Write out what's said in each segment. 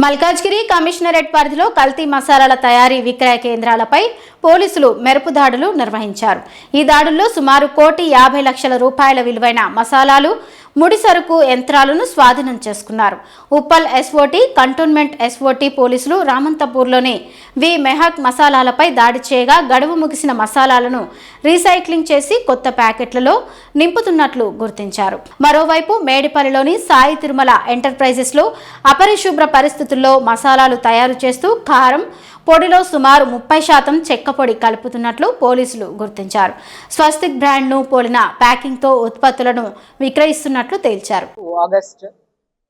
Malkajgiri commissionerate పరిధిలో కల్తీ మసాలాల తయారీ విక్రయ కేంద్రాలపై పోలీసులు మెరుపు దాడులు నిర్వహించారు. ఈ దాడుల్లో సుమారు 1,50,00,000 రూపాయల విలువైన మసాలాలు, ముడి సరుకు యంత్రాలను స్వాధీనం చేసుకున్నారు. ఉప్పల్ ఎస్ఓటీ, కంటోన్మెంట్ ఎస్ఓటీ పోలీసులు రామంతపూర్లోని వి మెహక్ మసాలాలపై దాడి చేయగా గడువు ముగిసిన మసాలాలను రీసైక్లింగ్ చేసి కొత్త ప్యాకెట్లలో నింపుతున్నట్లు గుర్తించారు. మరోవైపు మేడిపల్లిలోని సాయి తిరుమల ఎంటర్ప్రైజెస్లో అపరిశుభ్ర పరిస్థితుల్లో మసాలాలు తయారు చేస్తూ కారం పొడిలో సుమారు 30% చెక్క పొడి కలుపుతున్నట్లు పోలీసులు గుర్తించారు. స్వస్తిక్ బ్రాండ్ను పోలిన ప్యాకింగ్తో ఉత్పత్తులను విక్రయిస్తున్నట్లు తేల్చారు. August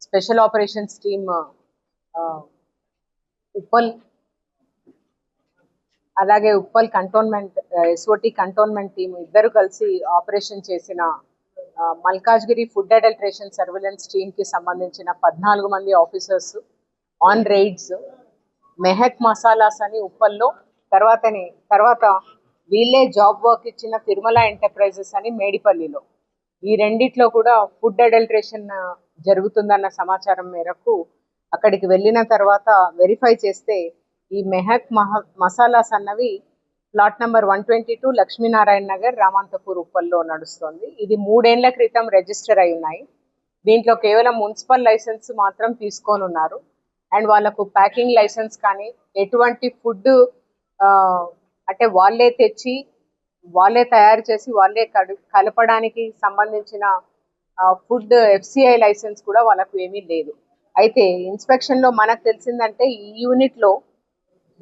special operations team Uppal అలాగే Uppal cantonment SOT cantonment team ఇద్దరు కలిసి ఆపరేషన్ చేసిన మల్కాజ్గిరి ఫుడ్ అడల్ట్రేషన్ సర్వేలెన్స్ టీమ్కి సంబంధించిన 14 మంది officers on rides Mehak masalas అని ఉప్పల్లో తర్వాత వీళ్ళే జాబ్ వర్క్ ఇచ్చిన తిరుమల ఎంటర్ప్రైజెస్ అని మేడిపల్లిలో ఈ రెండిట్లో కూడా ఫుడ్ అడల్ట్రేషన్ జరుగుతుందన్న సమాచారం మేరకు అక్కడికి వెళ్ళిన తర్వాత వెరిఫై చేస్తే ఈ మెహక్ మసాలాస్ అన్నవి ప్లాట్ నెంబర్ 122 లక్ష్మీనారాయణ నగర్ రామంతపూర్ ఉప్పల్లో నడుస్తుంది. ఇది 3 ఏళ్ల క్రితం రిజిస్టర్ అయి ఉన్నాయి. దీంట్లో కేవలం మున్సిపల్ లైసెన్స్ మాత్రం తీసుకొని ఉన్నారు. అండ్ వాళ్ళకు ప్యాకింగ్ లైసెన్స్ కానీ ఎటువంటి ఫుడ్ అంటే వాళ్ళే తెచ్చి వాళ్ళే తయారు చేసి వాళ్ళే కలపడానికి సంబంధించిన ఫుడ్ FCI లైసెన్స్ కూడా వాళ్ళకు ఏమీ లేదు. అయితే ఇన్స్పెక్షన్లో మనకు తెలిసిందంటే ఈ యూనిట్లో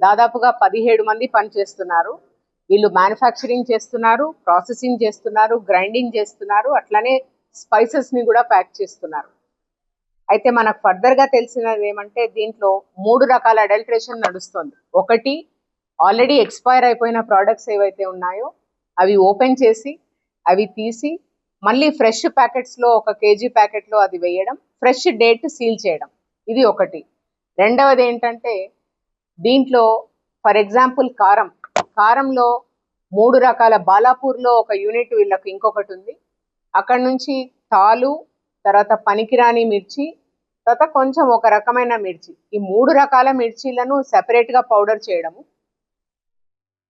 దాదాపుగా 17 మంది పనిచేస్తున్నారు. వీళ్ళు మ్యానుఫ్యాక్చరింగ్ చేస్తున్నారు, ప్రాసెసింగ్ చేస్తున్నారు, గ్రైండింగ్ చేస్తున్నారు, అట్లనే స్పైసెస్ని కూడా ప్యాక్ చేస్తున్నారు. అయితే మనకు ఫర్దర్గా తెలిసినది ఏమంటే దీంట్లో 3 రకాల అడల్ట్రేషన్ నడుస్తుంది. ఒకటి ఆల్రెడీ ఎక్స్పైర్ అయిపోయిన ప్రోడక్ట్స్ ఏవైతే ఉన్నాయో అవి ఓపెన్ చేసి అవి తీసి మళ్ళీ ఫ్రెష్ ప్యాకెట్స్లో 1 kg ప్యాకెట్లో అది వేయడం, ఫ్రెష్ డేట్ సీల్ చేయడం, ఇది ఒకటి. రెండవది ఏంటంటే దీంట్లో ఫర్ ఎగ్జాంపుల్ కారంలో 3 రకాల బాలాపూర్లో ఒక యూనిట్ వీళ్ళకి ఇంకొకటి ఉంది. అక్కడ నుంచి తాలు, తర్వాత పనికిరాని మిర్చి, తర్వాత కొంచెం ఒక రకమైన మిర్చి, ఈ 3 రకాల మిర్చీలను సెపరేట్గా పౌడర్ చేయడము,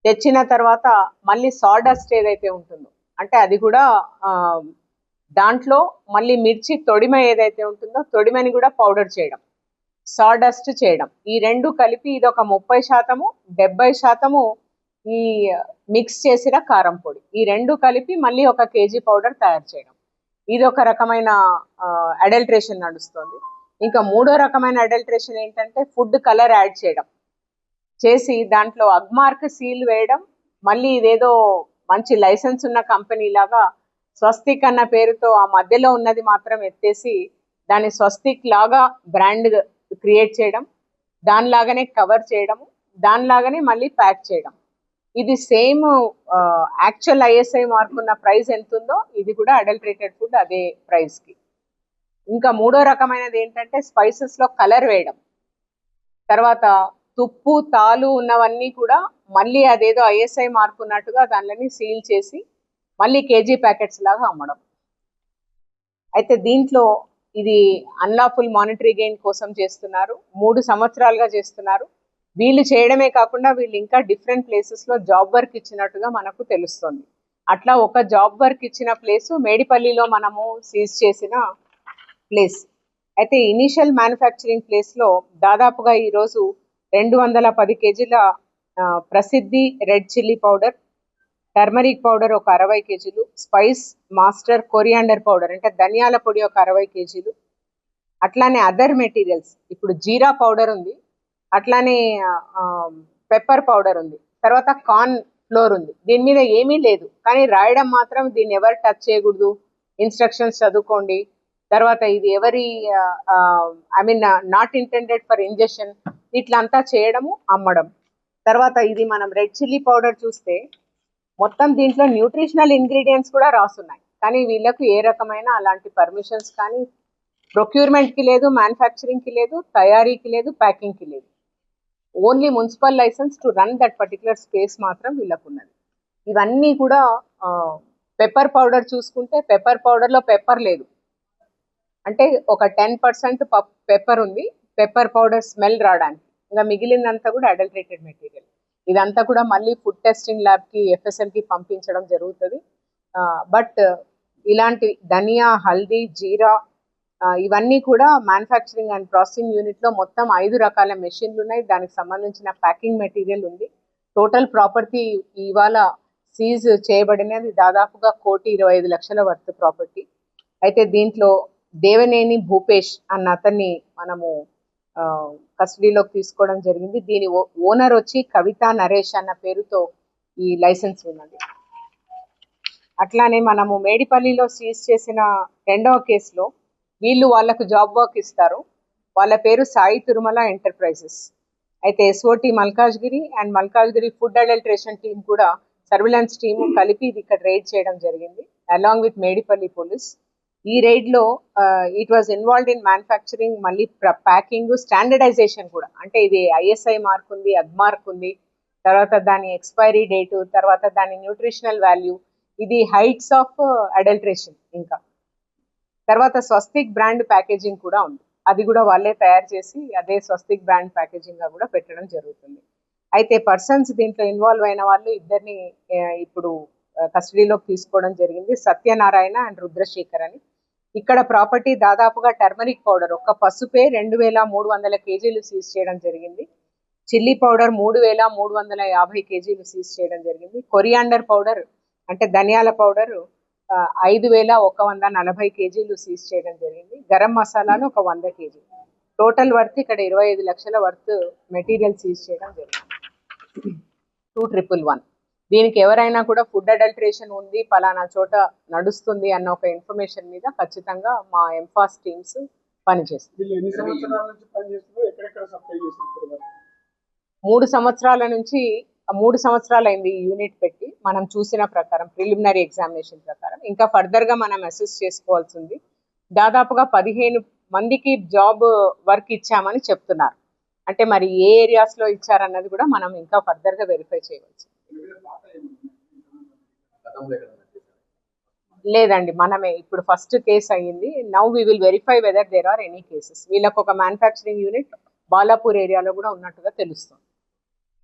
తెచ్చిన తర్వాత మళ్ళీ సాడస్ట్ ఏదైతే ఉంటుందో అంటే అది కూడా దాంట్లో మళ్ళీ మిర్చి తొడిమ ఏదైతే ఉంటుందో తొడిమని కూడా పౌడర్ చేయడం, సాడస్ట్ చేయడం, ఈ రెండు కలిపి ఇది ఒక 30%, 70% ఈ మిక్స్ చేసిన కారం పొడి, ఈ రెండు కలిపి మళ్ళీ 1 kg పౌడర్ తయారు చేయడం, ఇది ఒక రకమైన అడల్ట్రేషన్ నడుస్తుంది. ఇంకా 3వ రకమైన అడల్ట్రేషన్ ఏంటంటే ఫుడ్ కలర్ యాడ్ చేయడం, చేసి దాంట్లో అగ్మార్క్ సీల్ వేయడం, మళ్ళీ ఇదేదో మంచి లైసెన్స్ ఉన్న కంపెనీ లాగా స్వస్తిక్ అన్న పేరుతో ఆ మధ్యలో ఉన్నది మాత్రం ఎత్తేసి దాన్ని స్వస్తిక్ లాగా బ్రాండ్ క్రియేట్ చేయడం, దానిలాగానే కవర్ చేయడం, దానిలాగానే మళ్ళీ ప్యాక్ చేయడం. ఇది సేమ్ యాక్చువల్ ISI మార్క్ ఉన్న ప్రైస్ ఎంత ఉందో ఇది కూడా అడల్ట్రేటెడ్ ఫుడ్ అదే ప్రైస్కి. ఇంకా 3వ రకమైనది ఏంటంటే స్పైసెస్లో కలర్ వేయడం, తర్వాత తుప్పు తాలు ఉన్నవన్నీ కూడా మళ్ళీ అదేదో ISI మార్క్ ఉన్నట్టుగా దానిని సీల్ చేసి మళ్ళీ kg ప్యాకెట్స్ లాగా అమ్మడం. అయితే దీంట్లో ఇది అన్లాఫుల్ మానిటరీ గెయిన్ కోసం చేస్తున్నారు, 3 సంవత్సరాలుగా చేస్తున్నారు. వీళ్ళు చేయడమే కాకుండా వీళ్ళు ఇంకా డిఫరెంట్ ప్లేసెస్లో జాబ్ వర్క్ ఇచ్చినట్టుగా మనకు తెలుస్తుంది. అట్లా ఒక జాబ్ వర్క్ ఇచ్చిన ప్లేసు మేడిపల్లిలో మనము సీజ్ చేసిన ప్లేస్. అయితే ఇనీషియల్ మ్యానుఫ్యాక్చరింగ్ ప్లేస్లో దాదాపుగా ఈరోజు 210 kgల ప్రసిద్ధి red chilli powder, turmeric powder ఒక 60 kgలు, స్పైస్ మాస్టర్ కొరియాండర్ పౌడర్ అంటే ధనియాల పొడి ఒక 60 kgలు, అట్లానే అదర్ మెటీరియల్స్ ఇప్పుడు జీరా పౌడర్ ఉంది, అట్లానే పెప్పర్ పౌడర్ ఉంది, తర్వాత కార్న్ ఫ్లోర్ ఉంది. దీని మీద ఏమీ లేదు కానీ రాయడం మాత్రం దీన్ని ఎవరు టచ్ చేయకూడదు, ఇన్స్ట్రక్షన్స్ చదువుకోండి, తర్వాత ఇది ఎవరి నాట్ ఇంటెండెడ్ ఫర్ ఇంజెక్షన్, ఇట్లంతా చేయడము అమ్మడం. తర్వాత ఇది మనం రెడ్ చిల్లీ పౌడర్ చూస్తే మొత్తం దీంట్లో న్యూట్రిషనల్ ఇంగ్రీడియంట్స్ కూడా రాస్తున్నాయి, కానీ వీళ్ళకు ఏ రకమైన అలాంటి పర్మిషన్స్ కానీ ప్రొక్యూర్మెంట్కి లేదు, మ్యానుఫ్యాక్చరింగ్కి లేదు, తయారీకి లేదు, ప్యాకింగ్కి లేదు. Only municipal licence to run that particular space మాత్రం వీళ్ళకు ఉన్నది. ఇవన్నీ కూడా పెప్పర్ పౌడర్ చూసుకుంటే పెప్పర్ పౌడర్లో పెప్పర్ లేదు, అంటే ఒక 10% పెప్పర్ ఉంది, పెప్పర్ పౌడర్ స్మెల్ రావడానికి, ఇంకా మిగిలిందంతా కూడా అడల్టరేటెడ్ మెటీరియల్. ఇదంతా కూడా మళ్ళీ ఫుడ్ టెస్టింగ్ ల్యాబ్కి FSLకి పంపించడం జరుగుతుంది. బట్ ఇలాంటి ధనియా, హల్దీ, జీరా ఇవన్నీ కూడా మ్యానుఫ్యాక్చరింగ్ అండ్ ప్రాసెసింగ్ యూనిట్లో మొత్తం 5 రకాల మెషిన్లు ఉన్నాయి. దానికి సంబంధించిన ప్యాకింగ్ మెటీరియల్ ఉంది. టోటల్ ప్రాపర్టీ ఇవాళ సీజ్ చేయబడినది దాదాపుగా 1,25,00,000 వర్త్ ప్రాపర్టీ. అయితే దీంట్లో దేవనేని భూపేష్ అన్న అతన్ని మనము కస్టడీలోకి తీసుకోవడం జరిగింది. దీని ఓనర్ వచ్చి కవితా నరేష్ అన్న పేరుతో ఈ లైసెన్స్ ఉన్నది. అట్లానే మనము మేడిపల్లిలో సీజ్ చేసిన 2వ కేసులో వీళ్ళు వాళ్ళకు జాబ్ వర్క్ ఇస్తారు. వాళ్ళ పేరు సాయి తిరుమల ఎంటర్ప్రైజెస్. అయితే SOT Malkajgiri and Malkajgiri food adulteration team కూడా సర్విలెన్స్ టీము కలిపి ఇది ఇక్కడ రైడ్ చేయడం జరిగింది అలాంగ్ విత్ మేడిపల్లి పోలీస్. ఈ రైడ్లో it was involved in manufacturing, మళ్ళీ ప్యాకింగ్, స్టాండర్డైజేషన్ కూడా. అంటే ఇది ISI మార్క్ ఉంది, అగ్మార్క్ ఉంది, తర్వాత దాని ఎక్స్పైరీ డేటు, తర్వాత దాని న్యూట్రిషనల్ వాల్యూ, ఇది హైట్స్ ఆఫ్ అడల్టరేషన్. ఇంకా తర్వాత స్వస్తిక్ బ్రాండ్ ప్యాకేజింగ్ కూడా ఉంది. అది కూడా వాళ్ళే తయారు చేసి అదే స్వస్తిక్ బ్రాండ్ ప్యాకేజింగ్గా కూడా పెట్టడం జరుగుతుంది. అయితే పర్సన్స్ దీంట్లో ఇన్వాల్వ్ అయిన వాళ్ళు ఇద్దరిని ఇప్పుడు కస్టడీలోకి తీసుకోవడం జరిగింది, సత్యనారాయణ అండ్ రుద్రశేఖర్ అని. ఇక్కడ ప్రాపర్టీ దాదాపుగా టర్మరిక్ పౌడర్, ఒక్క పసుపే 2,300 కేజీలు సీజ్ చేయడం జరిగింది. చిల్లీ పౌడర్ 3,350 కేజీలు సీజ్ చేయడం జరిగింది. కొరియాండర్ పౌడర్ అంటే ధనియాల పౌడర్ 5,140 కేజీలు సీజ్ చేయడం జరిగింది. గరం మసాలాలు ఒక 100 కేజీలు. టోటల్ వర్త్ ఇక్కడ 25 లక్షల వర్త్ మెటీరియల్ సీజ్ చేయడం జరిగింది. 2,111. దీనికి ఎవరైనా కూడా ఫుడ్ అడల్టరేషన్ ఉంది, పలానా చోట నడుస్తుంది అన్న ఒక ఇన్ఫర్మేషన్ మీద ఖచ్చితంగా మా ఎంఫాస్ టీమ్స్ పనిచేస్తుంది. 3 సంవత్సరాలు అయింది ఈ యూనిట్ పెట్టి. మనం చూసిన ప్రకారం ప్రిలిమినరీ ఎగ్జామినేషన్ ప్రకారం ఇంకా ఫర్దర్గా మనం అసెస్ చేసుకోవాల్సి ఉంది. దాదాపుగా 15 మందికి జాబ్ వర్క్ ఇచ్చామని చెప్తున్నారు. అంటే మరి ఏ ఏరియాస్లో ఇచ్చారన్నది కూడా మనం ఇంకా ఫర్దర్గా వెరిఫై చేయవచ్చు. లేదండి, మనమే ఇప్పుడు ఫస్ట్ కేసు అయ్యింది. Now we will verify whether there are any cases. వీళ్ళకు ఒక మ్యానుఫ్యాక్చరింగ్ యూనిట్ బాలాపూర్ ఏరియాలో కూడా ఉన్నట్టుగా తెలుస్తుంది.